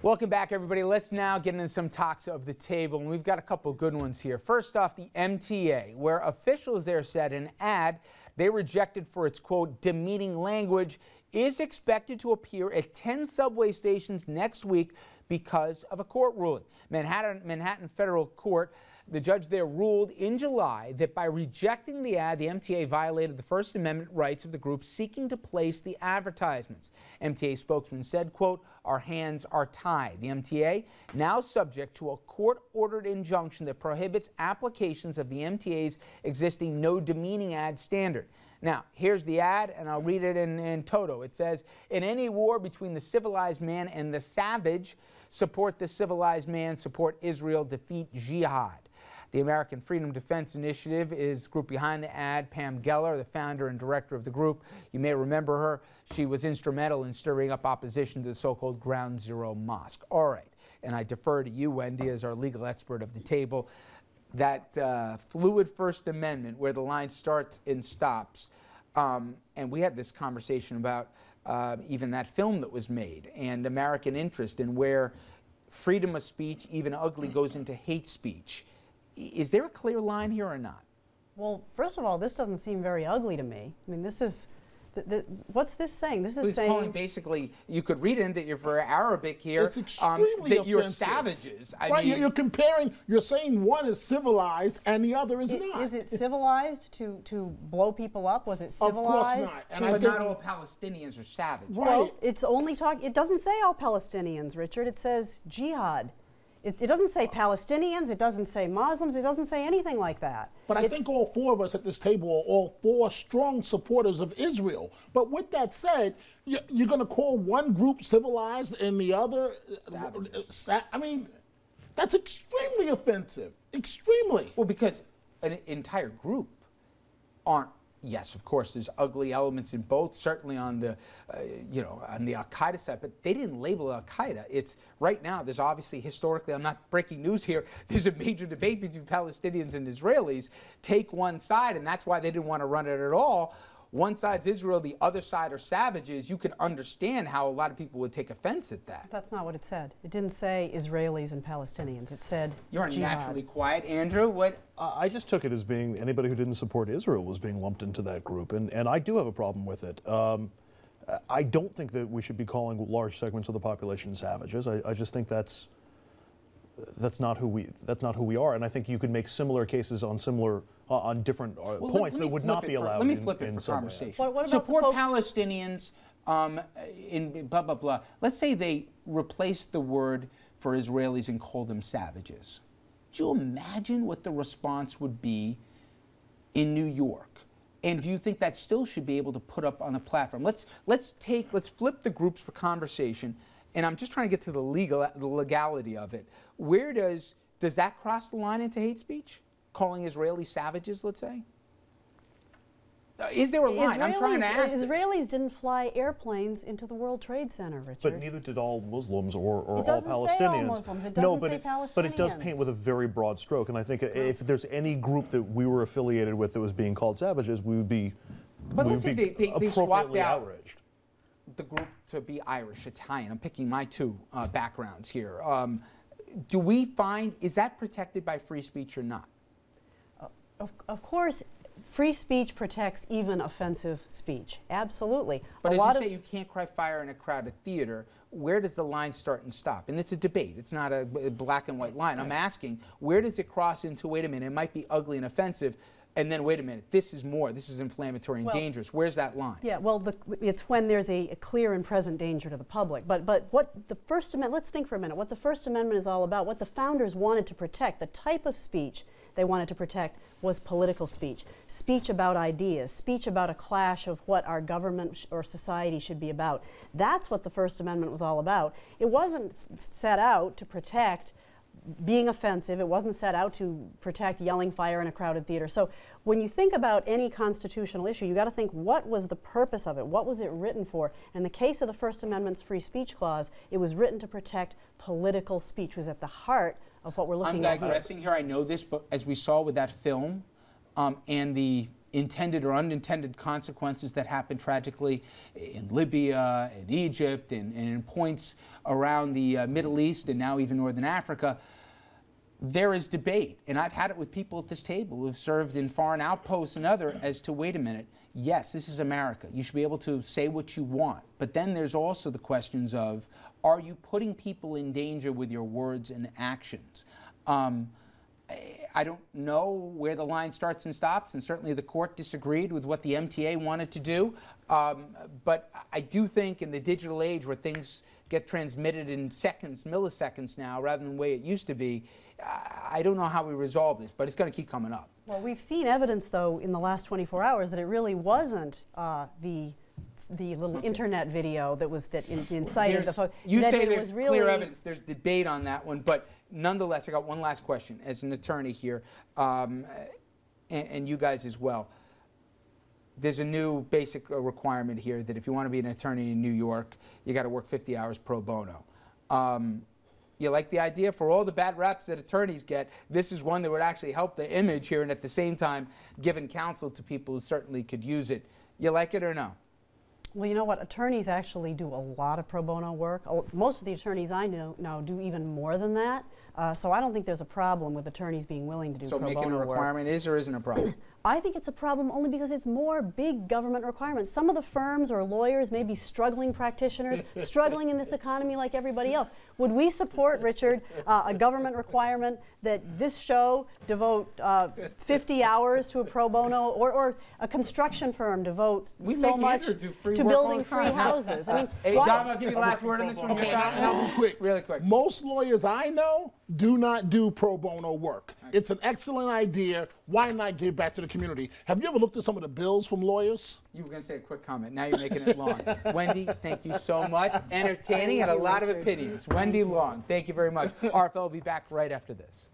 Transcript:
Welcome back, everybody. Let's now get into some talks of the table, and we've got a couple good ones here. First off, the MTA, where officials there said an ad they rejected for its, quote, demeaning language is expected to appear at 10 subway stations next week because of a court ruling. Manhattan Federal Court, the judge there ruled in July that by rejecting the ad, the MTA violated the First Amendment rights of the group seeking to place the advertisements. MTA spokesman said, quote, our hands are tied. The MTA now subject to a court-ordered injunction that prohibits applications of the MTA's existing no demeaning ad standard. Now, here's the ad, and I'll read it in toto. It says, in any war between the civilized man and the savage, support the civilized man, support Israel, defeat jihad. The American Freedom Defense Initiative is group behind the ad. Pam Geller, the founder and director of the group. You may remember her. She was instrumental in stirring up opposition to the so-called Ground Zero Mosque. All right, and I defer to you, Wendy, as our legal expert of the table. That fluid First Amendment where the line starts and stops. And we had this conversation about even that film that was made and American interest in where freedom of speech, even ugly, goes into hate speech. Is there a clear line here or not? Well, first of all, this doesn't seem very ugly to me. I mean, this is, what's this saying? This is saying calling basically, you could read in that you're for Arabic here. It's extremely that you're savages. I mean, you're comparing. You're saying one is civilized and the other is not. Is it civilized to blow people up? Was it civilized? Of course not. But not all Palestinians are savage. Right. Well, it's only it doesn't say all Palestinians, Richard. It says jihad. It doesn't say Palestinians, it doesn't say Muslims, it doesn't say anything like that. But I think all four of us at this table are all four strong supporters of Israel. But with that said, you're going to call one group civilized and the other I mean, that's extremely offensive. Extremely. Well, because an entire group aren't. Yes, of course, there's ugly elements in both, certainly on the, on the Al-Qaeda side, but they didn't label Al-Qaeda. It's right now, there's obviously historically, I'm not breaking news here, there's a major debate between Palestinians and Israelis. Take one side, and that's why they didn't want to run it at all. One side's Israel, the other side are savages. You can understand how a lot of people would take offense at that. That's not what it said. It didn't say Israelis and Palestinians. It said You're jihad. Naturally quiet. Andrew, what? I just took it as being anybody who didn't support Israel was being lumped into that group, and I do have a problem with it. I don't think that we should be calling large segments of the population savages. I just think that's not who we are, and I think you could make similar cases on different points that would not be allowed. Let me flip it for conversation. What about support Palestinians in blah blah blah. Let's say they replaced the word for Israelis and called them savages. Do you imagine what the response would be in New York? And do you think that still should be able to put up on a platform? Let's flip the groups for conversation. And I'm just trying to get to the legality of it. Where does that cross the line into hate speech? Calling Israelis savages, let's say? Is there a line? I'm trying to ask. Israelis didn't fly airplanes into the World Trade Center, Richard. But neither did all Muslims or all Palestinians. It doesn't say all Muslims. It doesn't say Palestinians. But it does paint with a very broad stroke. And I think if there's any group that we were affiliated with that was being called savages, we would be appropriately outraged. The group to be Irish, Italian. I'm picking my two backgrounds here. Do we find, is that protected by free speech or not? Of course, free speech protects even offensive speech. Absolutely. But as you say, you can't cry fire in a crowded theater. Where does the line start and stop? And it's a debate. It's not a black and white line. I'm asking, where does it cross into, wait a minute, it might be ugly and offensive, and then wait a minute, this is more, this is inflammatory and dangerous. Where's that line? Yeah, well, it's when there's a clear and present danger to the public. But what the First Amendment, let's think for a minute, what the First Amendment is all about, what the founders wanted to protect, the type of speech they wanted to protect was political speech. Speech about ideas, speech about a clash of what our government or society should be about. That's what the First Amendment was all about. It wasn't set out to protect being offensive. It wasn't set out to protect yelling fire in a crowded theater. So when you think about any constitutional issue, you got to think, what was the purpose of it? What was it written for? In the case of the First Amendment's free speech clause, it was written to protect political speech. It was at the heart of what we're looking at. I'm digressing here. I know this, but as we saw with that film and the intended or unintended consequences that happen tragically in Libya, in Egypt, and in points around the Middle East and now even Northern Africa, there is debate. And I've had it with people at this table who have served in foreign outposts and other as to, wait a minute, yes, this is America. You should be able to say what you want. But then there's also the questions of, are you putting people in danger with your words and actions? I don't know where the line starts and stops, and certainly the court disagreed with what the MTA wanted to do. But I do think in the digital age where things get transmitted in seconds, milliseconds now, rather than the way it used to be, I don't know how we resolve this, but it's going to keep coming up. Well, we've seen evidence, though, in the last 24 hours that it really wasn't the little internet video that was incited the folks. You say there's clear evidence. There's debate on that one, but nonetheless, I got one last question as an attorney here, and you guys as well. There's a new basic requirement here that if you want to be an attorney in New York, you got to work 50 hours pro bono. You like the idea? For all the bad raps that attorneys get, this is one that would actually help the image here and at the same time giving counsel to people who certainly could use it. You like it or no? Well, you know what? Attorneys actually do a lot of pro bono work. Most of the attorneys I know now do even more than that. So I don't think there's a problem with attorneys being willing to do pro bono work. So making a requirement is or isn't a problem? I think it's a problem only because it's more big government requirements. Some of the firms or lawyers may be struggling practitioners, struggling in this economy like everybody else. Would we support, Richard, a government requirement that this show devote 50 hours to a pro bono, or a construction firm devote so much to building free houses? I mean, hey, Dom, I'll give you the last word on this one. Okay, and I'll be quick. Really quick. Most lawyers I know do not do pro bono work. It's an excellent idea. Why not give back to the community? Have you ever looked at some of the bills from lawyers? You were going to say a quick comment. Now you're making it long. Wendy, thank you so much. Entertaining and a lot of opinions. Wendy Long, thank you very much. RFL will be back right after this.